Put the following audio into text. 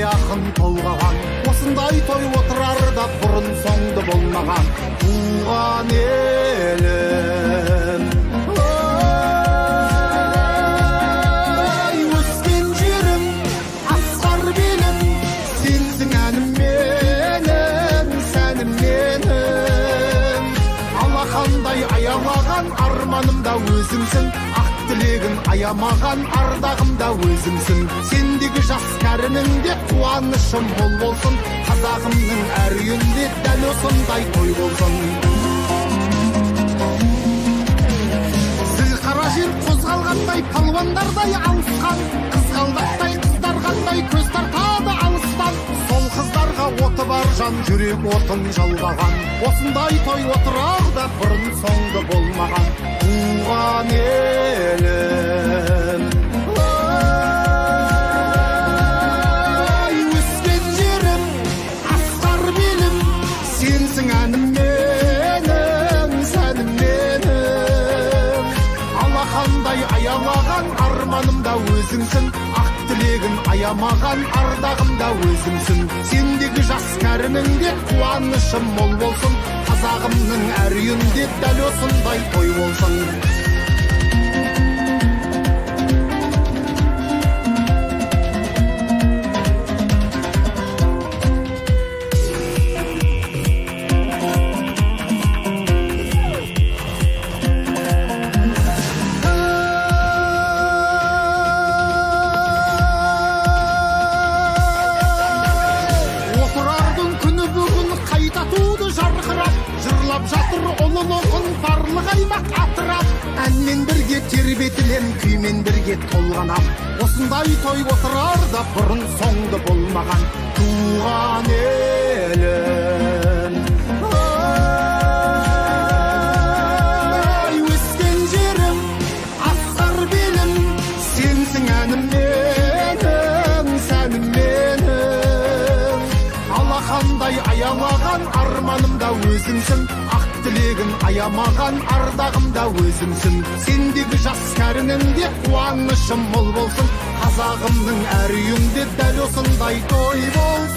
ақын толғаған, осындай той отырарда бұрын соңды болмаған. Туған елім, ой, өскен жерім, асқар белім, сенсің әнім менің, сәнім менің. Алақандай аямаған арманым да өзіңсің, ақ тілегім аямаған ардағым да өзіңсің. Сендегі жас кәрінің де қуанышым мол болсын, қазағымның әр үйінде дәл осындай той болсын. Зілқара жер қозғалғандай, палуандардай алысқан, қызғалдақтай қыздар қандай көз тартады алыстан. Сол қыздарға оты бар жан, жүрек отын жалғаған, осындай той отырарда бұрын соңды болмаған. Туған елім, ой, өскен жерім, асқар белім, сенсің әнім менің, сәнім менің. Алақандай аямаған арманым да өзіңсің, ақ тілегім аямаған ардағым да өзіңсің. Сендегі жас кәрінің де қуанышым мол болсын, қазағымның әр үйінде дәл осындай той болсын. Отырардың күні бүгін қайта туды жарқырап, жырлап жатыр ұлылығын барлық аймақ атырап. Әнмен бірге тербетілем, күймен бірге толғанам, осындай той отырарда бұрын соңды болмаған. Туған елім, ой, өскен жерім, асқар белім, сенсің әнім менің, сәнім менің. Алақандай аямаған арманым да өзіңсің, ақ тілегім аямаған ардағым да өзіңсің. Сендегі жас кәрінің де қуанышым мол болсын, қазағымның әр үйінде дәл осындай той болсын.